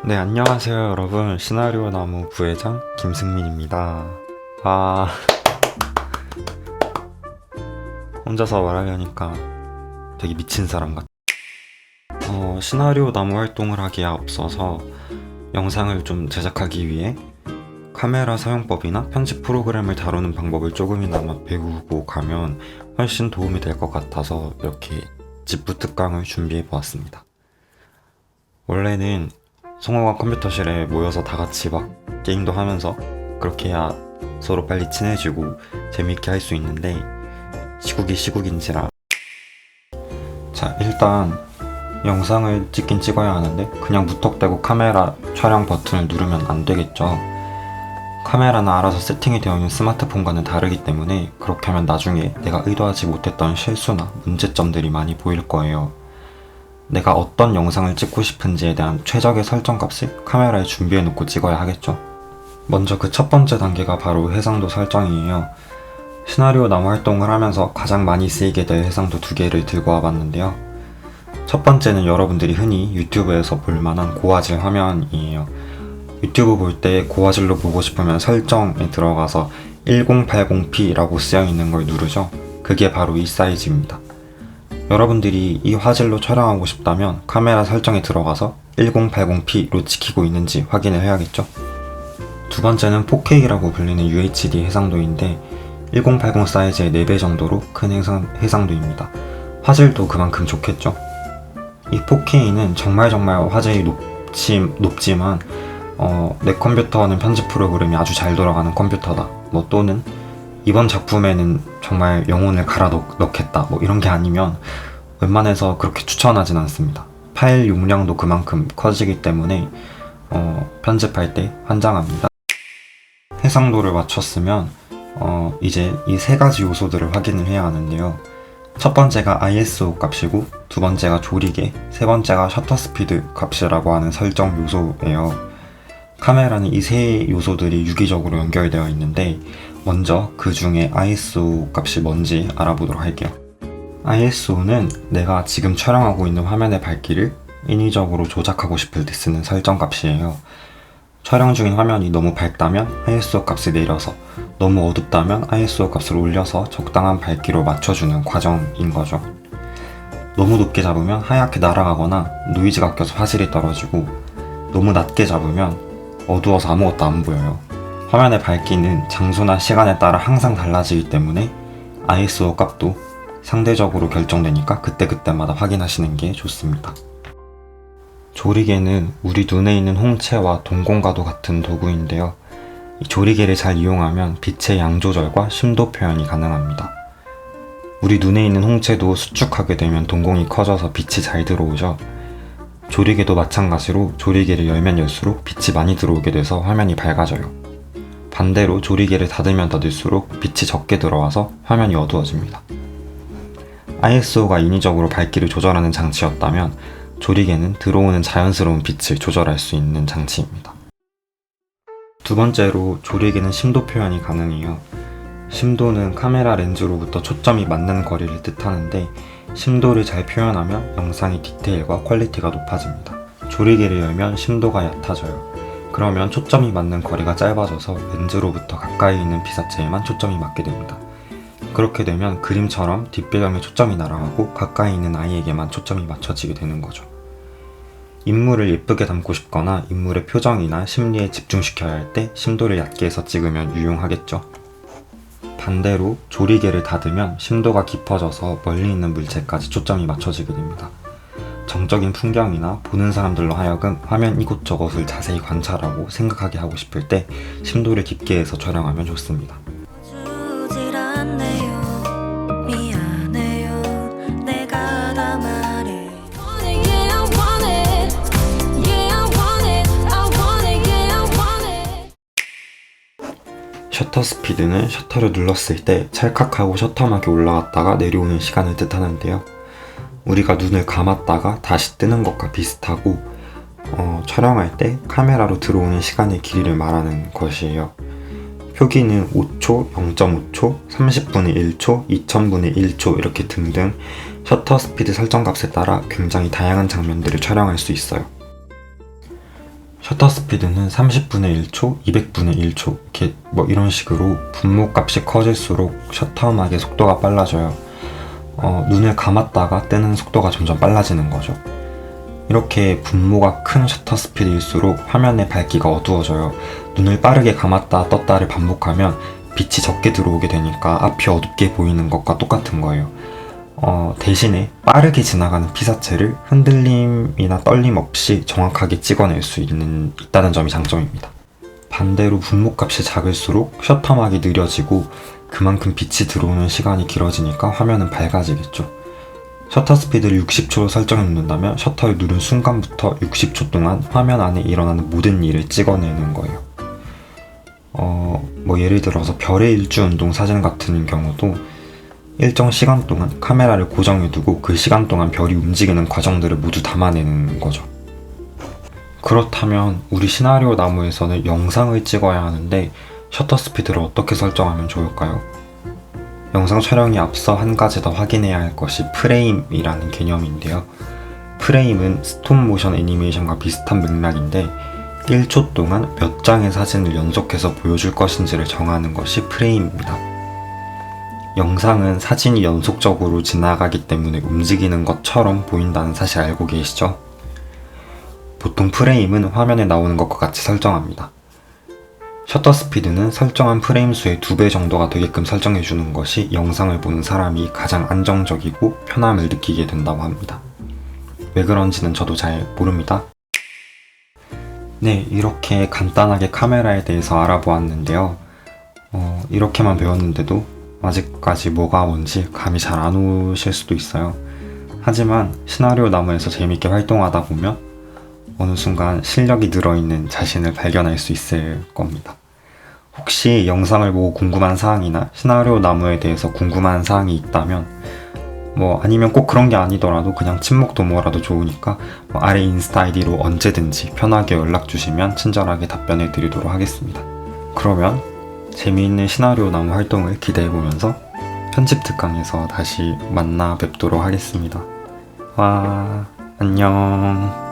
네, 안녕하세요, 여러분. 시나리오 나무 부회장 김승민입니다. 아, 혼자서 말하려니까 되게 미친 사람 같아. 시나리오 나무 활동을 하기에 앞서서 영상을 좀 제작하기 위해 카메라 사용법이나 편집 프로그램을 다루는 방법을 조금이나마 배우고 가면 훨씬 도움이 될 것 같아서 이렇게 집부 특강을 준비해 보았습니다. 원래는 성호가 컴퓨터실에 모여서 다 같이 막 게임도 하면서 그렇게 해야 서로 빨리 친해지고 재밌게 할 수 있는데 시국이 시국인지라. 자, 일단 영상을 찍긴 찍어야 하는데 그냥 무턱대고 카메라 촬영 버튼을 누르면 안 되겠죠. 카메라는 알아서 세팅이 되어 있는 스마트폰과는 다르기 때문에 그렇게 하면 나중에 내가 의도하지 못했던 실수나 문제점들이 많이 보일 거예요. 내가 어떤 영상을 찍고 싶은지에 대한 최적의 설정값을 카메라에 준비해 놓고 찍어야 하겠죠. 먼저 그 첫 번째 단계가 바로 해상도 설정이에요. 시나리오 나무 활동을 하면서 가장 많이 쓰이게 될 해상도 두 개를 들고 와봤는데요. 첫 번째는 여러분들이 흔히 유튜브에서 볼 만한 고화질 화면이에요. 유튜브 볼 때 고화질로 보고 싶으면 설정에 들어가서 1080p라고 쓰여 있는 걸 누르죠. 그게 바로 이 사이즈입니다. 여러분들이 이 화질로 촬영하고 싶다면 카메라 설정에 들어가서 1080p로 지키고 있는지 확인을 해야겠죠. 두 번째는 4K라고 불리는 UHD 해상도인데 1080 사이즈의 4배 정도로 큰 해상도입니다. 화질도 그만큼 좋겠죠. 이 4K는 정말 화질이 높지만 내 컴퓨터는 편집 프로그램이 아주 잘 돌아가는 컴퓨터다, 또는 이번 작품에는 정말 영혼을 갈아 넣겠다, 이런 게 아니면 웬만해서 그렇게 추천하진 않습니다. 파일 용량도 그만큼 커지기 때문에 편집할 때 환장합니다. 해상도를 맞췄으면 이제 이 세 가지 요소들을 확인을 해야 하는데요. 첫 번째가 ISO 값이고, 두 번째가 조리개, 세 번째가 셔터 스피드 값이라고 하는 설정 요소예요. 카메라는 이 세 요소들이 유기적으로 연결되어 있는데 먼저 그 중에 ISO 값이 뭔지 알아보도록 할게요. ISO는 내가 지금 촬영하고 있는 화면의 밝기를 인위적으로 조작하고 싶을 때 쓰는 설정 값이에요. 촬영 중인 화면이 너무 밝다면 ISO 값을 내려서, 너무 어둡다면 ISO 값을 올려서 적당한 밝기로 맞춰주는 과정인 거죠. 너무 높게 잡으면 하얗게 날아가거나 노이즈가 껴서 화질이 떨어지고, 너무 낮게 잡으면 어두워서 아무것도 안 보여요. 화면의 밝기는 장소나 시간에 따라 항상 달라지기 때문에 ISO 값도 상대적으로 결정되니까 그때그때마다 확인하시는 게 좋습니다. 조리개는 우리 눈에 있는 홍채와 동공과도 같은 도구인데요. 이 조리개를 잘 이용하면 빛의 양 조절과 심도 표현이 가능합니다. 우리 눈에 있는 홍채도 수축하게 되면 동공이 커져서 빛이 잘 들어오죠. 조리개도 마찬가지로 조리개를 열면 열수록 빛이 많이 들어오게 돼서 화면이 밝아져요. 반대로 조리개를 닫으면 닫을수록 빛이 적게 들어와서 화면이 어두워집니다. ISO가 인위적으로 밝기를 조절하는 장치였다면 조리개는 들어오는 자연스러운 빛을 조절할 수 있는 장치입니다. 두 번째로 조리개는 심도 표현이 가능해요. 심도는 카메라 렌즈로부터 초점이 맞는 거리를 뜻하는데 심도를 잘 표현하면 영상의 디테일과 퀄리티가 높아집니다. 조리개를 열면 심도가 얕아져요. 그러면 초점이 맞는 거리가 짧아져서 렌즈로부터 가까이 있는 피사체에만 초점이 맞게 됩니다. 그렇게 되면 그림처럼 뒷배경에 초점이 날아가고 가까이 있는 아이에게만 초점이 맞춰지게 되는 거죠. 인물을 예쁘게 담고 싶거나 인물의 표정이나 심리에 집중시켜야 할 때 심도를 얕게 해서 찍으면 유용하겠죠. 반대로 조리개를 닫으면 심도가 깊어져서 멀리 있는 물체까지 초점이 맞춰지게 됩니다. 정적인 풍경이나 보는 사람들로 하여금 화면 이곳저곳을 자세히 관찰하고 생각하게 하고 싶을 때 심도를 깊게 해서 촬영하면 좋습니다. 셔터 스피드는 셔터를 눌렀을 때 찰칵하고 셔터막이 올라갔다가 내려오는 시간을 뜻하는데요. 우리가 눈을 감았다가 다시 뜨는 것과 비슷하고 촬영할 때 카메라로 들어오는 시간의 길이를 말하는 것이에요. 표기는 5초, 0.5초, 30분의 1초, 2000분의 1초 이렇게 등등 셔터 스피드 설정 값에 따라 굉장히 다양한 장면들을 촬영할 수 있어요. 셔터 스피드는 30분의 1초, 200분의 1초 이렇게 뭐 이런 식으로 분모값이 커질수록 셔터 음악의 속도가 빨라져요. 눈을 감았다가 뜨는 속도가 점점 빨라지는 거죠. 이렇게 분모가 큰 셔터 스피드일수록 화면의 밝기가 어두워져요. 눈을 빠르게 감았다 떴다를 반복하면 빛이 적게 들어오게 되니까 앞이 어둡게 보이는 것과 똑같은 거예요. 대신에 빠르게 지나가는 피사체를 흔들림이나 떨림 없이 정확하게 찍어낼 수 있다는 점이 장점입니다. 반대로 분모값이 작을수록 셔터막이 느려지고 그만큼 빛이 들어오는 시간이 길어지니까 화면은 밝아지겠죠. 셔터 스피드를 60초로 설정해 놓는다면 셔터를 누른 순간부터 60초 동안 화면 안에 일어나는 모든 일을 찍어내는 거예요. 뭐 예를 들어서 별의 일주 운동 사진 같은 경우도 일정 시간 동안 카메라를 고정해 두고 그 시간 동안 별이 움직이는 과정들을 모두 담아내는 거죠. 그렇다면 우리 시나리오 나무에서는 영상을 찍어야 하는데 셔터 스피드를 어떻게 설정하면 좋을까요? 영상 촬영에 앞서 한 가지 더 확인해야 할 것이 프레임이라는 개념인데요. 프레임은 스톱 모션 애니메이션과 비슷한 맥락인데 1초 동안 몇 장의 사진을 연속해서 보여줄 것인지를 정하는 것이 프레임입니다. 영상은 사진이 연속적으로 지나가기 때문에 움직이는 것처럼 보인다는 사실 알고 계시죠? 보통 프레임은 화면에 나오는 것과 같이 설정합니다. 셔터 스피드는 설정한 프레임 수의 2배 정도가 되게끔 설정해주는 것이 영상을 보는 사람이 가장 안정적이고 편함을 느끼게 된다고 합니다. 왜 그런지는 저도 잘 모릅니다. 네, 이렇게 간단하게 카메라에 대해서 알아보았는데요. 이렇게만 배웠는데도 아직까지 뭐가 뭔지 감이 잘 안 오실 수도 있어요. 하지만 시나리오 나무에서 재밌게 활동하다 보면 어느 순간 실력이 늘어있는 자신을 발견할 수 있을 겁니다. 혹시 영상을 보고 궁금한 사항이나 시나리오 나무에 대해서 궁금한 사항이 있다면 아니면 꼭 그런 게 아니더라도 그냥 친목 도모라도 좋으니까 아래 인스타 아이디로 언제든지 편하게 연락 주시면 친절하게 답변해 드리도록 하겠습니다. 그러면 재미있는 시나리오 나무 활동을 기대해보면서 편집 특강에서 다시 만나 뵙도록 하겠습니다. 와, 안녕.